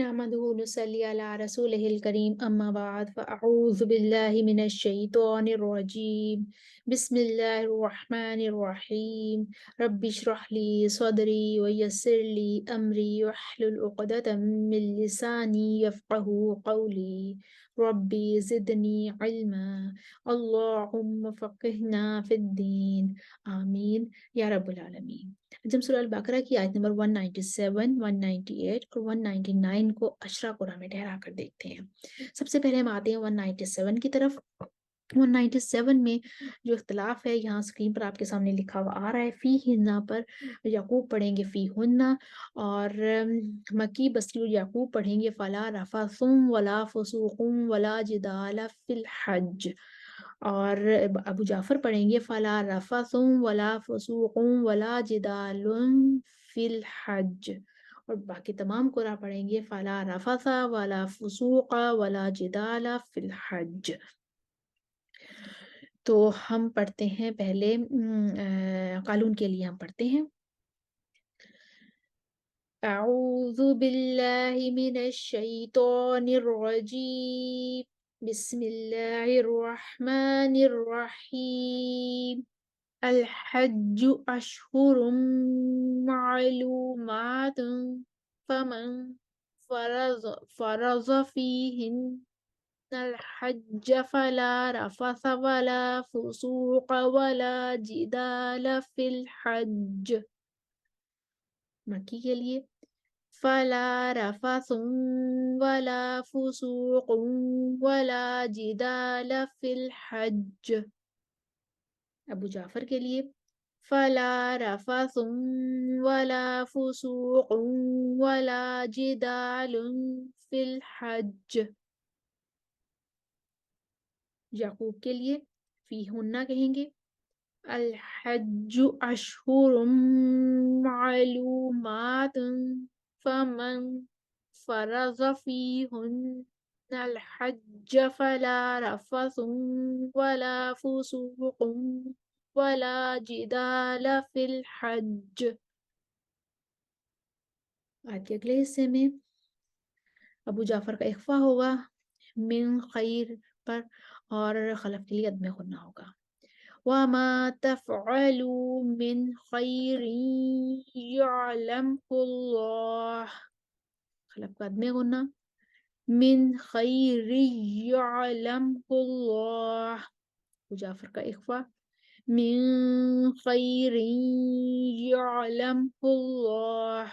नहमदुहु व नुसल्ली अला रसूलिहिल करीम अम्मा बाद फ़अऊज़ु बिल्लाहि मिनश शैतानिर रजीम बिस्मिल्लाहिर रहमानिर रहीम रब्बिश्रह ली सदरी व यस्सिर ली अमरी वहलुल उक़दतम मिन लिसानी यफ़क़हू क़ौली रब्बी ज़िदनी इल्मा अल्लाहुम्मा फ़क़िहना फ़िद्दीन आमीन या रब्बुल आलमीन। आज हम सूरह अल बकरा की आयत नंबर 197, 198 और 199 को अशरा कुरान में ठहरा कर देखते हैं। सबसे पहले हम आते हैं 197 की तरफ। 197 में जो इख्तलाफ है, यहाँ स्क्रीन पर आपके सामने लिखा हुआ आ रहा है, फ़ी हिन्ना पर याकूब पढ़ेंगे फ़ी हुन्ना, और मकी बसरी और याकूब पढ़ेंगे फ़ला रफ़सुम वला फ़ुसूक़ुम वला जिदाल फ़िल हज, और अबू जाफ़र पढ़ेंगे फ़ला रफ़सुम वला फ़ुसूक़ुम वला जिदालुन फ़िल हज, और बाकी तमाम कुरान पढ़ेंगे फ़ला रफ़सा वला फ़ुसूक़ वला जिदाल फ़िल हज। तो हम पढ़ते हैं पहले कालून के लिए हम पढ़ते हैं। अऊज़ु बिल्लाहि मिनश शैतानिर रजीम बिस्मिल्लाहिर रहमानिर रहीम अल हज्जु अशहुरुम मालूमातुन फमन फरज़ फीहिन الحج فلا رفث ولا فسوق ولا جدال في الحج। मक्की के लिए फला रफथ वला फुसूक वला जिदाल फिल हज। अबू जाफर के लिए फला रफथ वला फुसूक वला जिदाल फिल हज। याकूब के लिए फी हुन्ना कहेंगे अल हज्जु अशहुरुम मालूमातुन फमन फरज़ फीहुन्नल हज्ज फला रफ़सुम वला फुसूकुम वला जिदाल फिल हज्ज। आज के अगले हिस्से में अबू जाफर का इख्फा होगा मिन खैर पर, और खलफ के लिए अदम गुन्ना होगा। वमा तफ़अलू मिन खैरिन यअलमहुल्लाह, खलफ का अदम गुन्ना, मिन खैरिन यअलमहुल्लाह, मुजाफर का इख्फा मिन खैरिन यअलमहुल्लाह।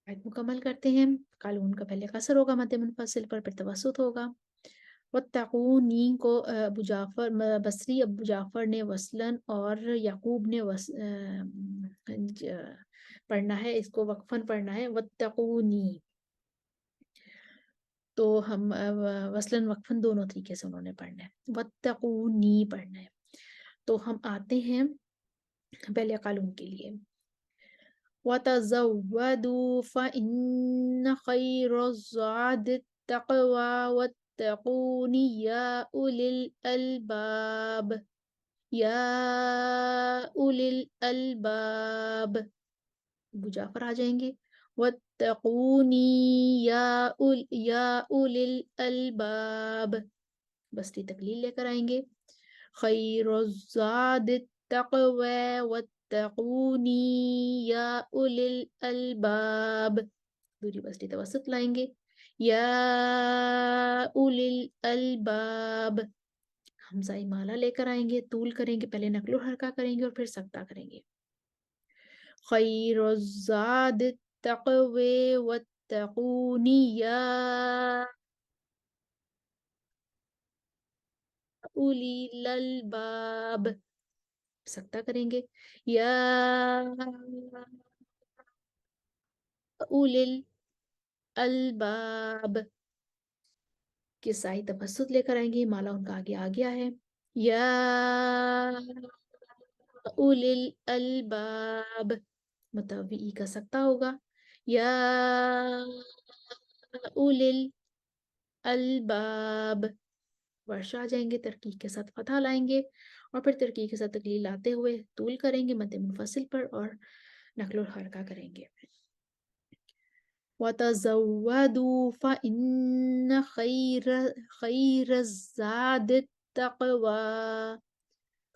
आयत मुकम्मल करते हैं। कालून का पहले कसर होगा मद्दे मुनफसिल पर, फिर तवस्सुत होगा। वत्तक़ूनी को अबू जाफ़र बसरी अबू जाफ़र ने वसलन और याकूब ने पढ़ना है, इसको वक्फन पढ़ना है वत्तक़ूनी। तो हम वसलन वक्फन दोनों तरीके से उन्होंने पढ़ना है, वत्तक़ूनी पढ़ना है। तो हम आते हैं पहले कालून के लिए। वतज़व्वदू फ़इन्न खैरज़्ज़ादि तक़वा वत्तक़ूनी या उलिल अलबाब, या उलिल अलबाब। अबू जाफर आ जाएंगे वत्तक़ूनी या उलिल अलबाब, बसरी तकलील लेकर आएंगे खैरुज़्ज़ादि तक़वा वत्तक़ूनी या उलिल अलबाब, दूसरी बसरी तवसत लाएंगे या उलिल अलबाब। हमज़ा इमाला लेकर आएंगे, तूल करेंगे, पहले नकलो हरका करेंगे और फिर सकता करेंगे। खैरुज़्ज़ादि तक़वा वत्तक़ूनी या उलिल अलबाब, सकता करेंगे या उलिल अलबाब। किसाई तवस्सुत लेकर आएंगे, माला उनका आगे आ गया है, या उलिल अलबाब। मुतव्वी का सकता होगा या उलिल अलबाब। वर्ष आ जाएंगे, तरकीक के साथ फतह लाएंगे और फिर तरकीक के साथ तकलील लाते हुए तूल करेंगे मद्दे मुनफसिल पर और नकलो हरका करेंगे। وَتَزَوَّدُوا فَإِنَّ خَيْرَ الزَّادِ التَّقْوَى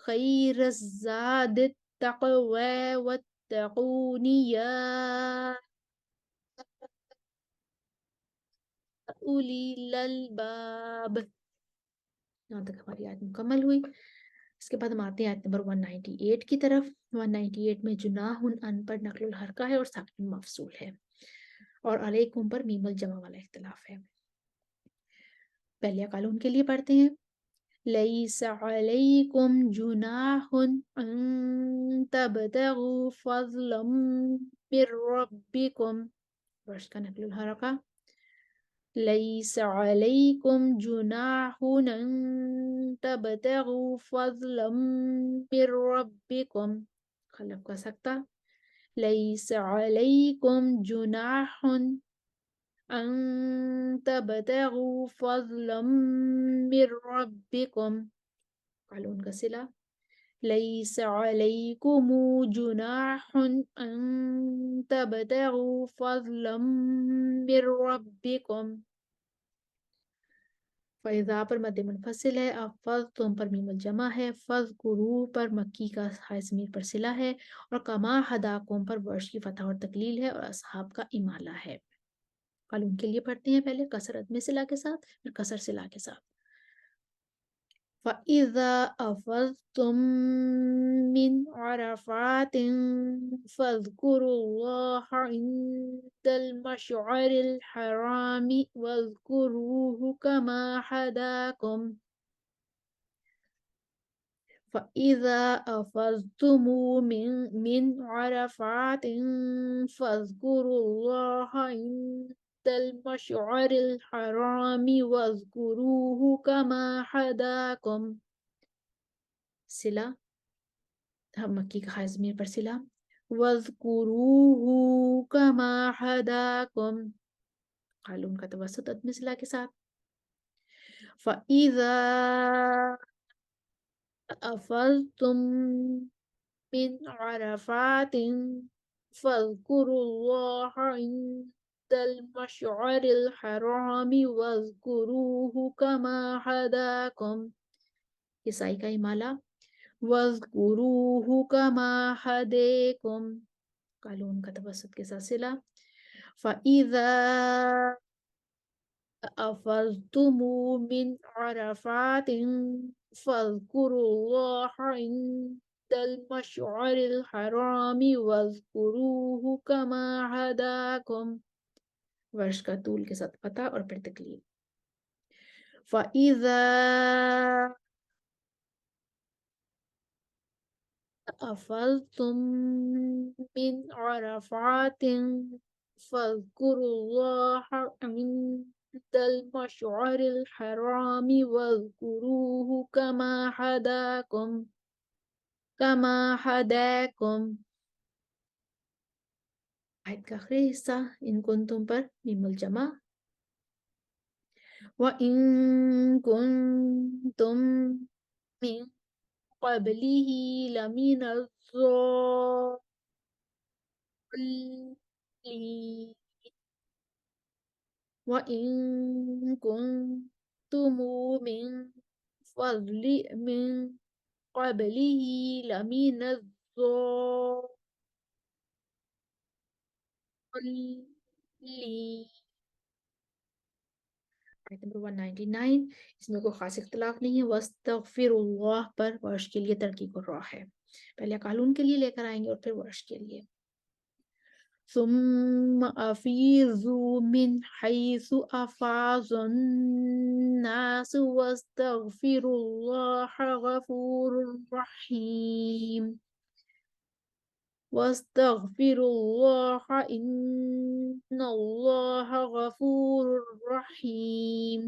خَيْرَ الزَّادِ التَّقْوَى وَاتَّقُونِ يَا أُولِي الْأَلْبَابِ. یہاں تک ہماری آیت مکمل ہوئی. اس کے بعد ہم آتے ہیں آیت نمبر 198 کی طرف. 198 میں جناح ان پر نقل الحرکہ ہے اور ساکن مفصول ہے اور علیکم پر میم الجمع والا اختلاف ہے. پہلے قانون کے لیے پڑھتے ہیں. لیس علیکم جناح ان تبتغوا فضلا من ربکم. ورش کا نقل الحرکہ لیس علیکم جناح ان تبتغوا فضلا من ربکم. خلف کا سکتا لیس علیکم جناح ان تبتغوا فضلا من ربکم. قالون کا صلہ لیس علیکم جناح ان تبتغوا فضلا من ربکم. فَإِذَا پر مد منفصل ہے. افضتم پر میم الجمع ہے. فَاذْكُرُوا پر مکی کا حائز ضمیر پر صلہ ہے اور کما ہداکم پر ورش کی فتح اور تقلیل ہے اور اصحاب کا امالہ ہے. قانون کے لیے پڑھتے ہیں پہلے کسر عدم صلہ کے ساتھ پھر کسر صلہ کے ساتھ. فَإِذَا أَفَضْتُم مِّنْ عَرَفَاتٍ فَاذْكُرُوا اللَّهَ عِندَ الْمَشْعَرِ الْحَرَامِ وَاذْكُرُوهُ كَمَا هَدَاكُمْ. فَإِذَا أَفَضْتُم مِّنْ عَرَفَاتٍ فَاذْكُرُوا اللَّهَ عِندَ الْمَشْعَرِ الْحَرَامِ وَاذْكُرُوهُ كَمَا هَدَاكُمْ. صلہ ہم مکی کا حائز ضمیر پر صلہ. وَاذْكُرُوهُ كَمَا هَدَاكُمْ. قالون کا توسط عدم صلہ کے ساتھ. فَإِذَا أَفَضْتُم مِّنْ عَرَفَاتٍ فَاذْكُرُوا اللَّهَ عِندَ الْمَشْعَرِ الْحَرَامِ وَاذْكُرُوهُ كَمَا هَدَاكُمْ. عیسائی کا امالہ وَاذْكُرُوهُ كَمَا هَدَاكُمْ. قالون کا توسط کے ساتھ صلہ. فَإِذَا أَفَضْتُم مِّنْ عَرَفَاتٍ فَاذْكُرُوا اللَّهَ عِندَ الْمَشْعَرِ الْحَرَامِ وَاذْكُرُوهُ كَمَا هَدَاكُمْ. ورش کا طول کے ساتھ فتح اور پھر تکلیف. فَإِذَا أَفَضْتُم مِّنْ عَرَفَاتٍ فَاذْكُرُوا اللَّهَ عِندَ الْمَشْعَرِ الْحَرَامِ وَاذْكُرُوهُ كَمَا هَدَاكُمْ. آیت کا آخری حصہ ان کنتم پر میم الجمع. وَإِن كُنتم من قبله لمن الضالين. وَإِن كُنتم من قبله لمن الضالين. آیت نمبر 199. اس میں کوئی خاص اختلاف نہیں ہے. وَاسْتَغْفِرُ اللَّهَ پر ورش کے لیے ترقیق الراء ہے. پہلے قالون کے لیے لے کر آئیں گے اور پھر ورش کے لیے. ثُمَّ أَفِيضُوا مِنْ حَيْثُ أَفَاضَ النَّاسُ وَاسْتَغْفِرُوا اللَّهَ غَفُورٌ رَحِيمٌ. وَاسْتَغْفِرُوا اللَّهَ إِنَّ اللَّهَ غَفُورٌ رَحِيمٌ.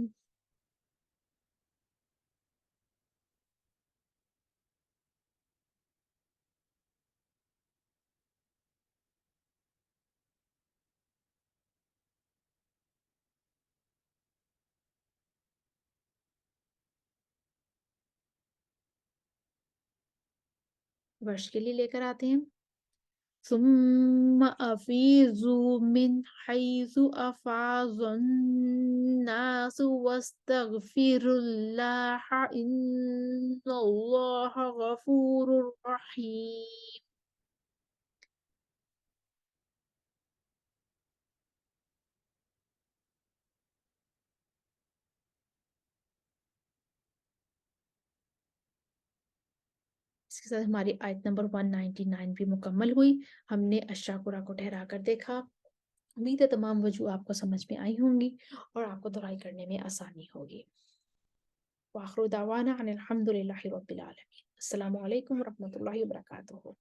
ورش کے لیے لے کر آتے ہیں. ثم أفيضوا من حيث أفاض الناس واستغفروا الله إن الله غفور رحيم. इसके साथ हमारी आयत नंबर 199 भी मुकम्मल हुई। हमने अश्शाकुरा को ठहरा कर देखा। उम्मीद है तमाम वजूह आपको समझ में आई होंगी और आपको दुआई करने में आसानी होगी। वाखिर दावाना अनिल हम्दुलिल्लाहि रब्बिल आलमीन। अस्सलामु अलैकुम व रहमतुल्लाहि व बरकातुहू।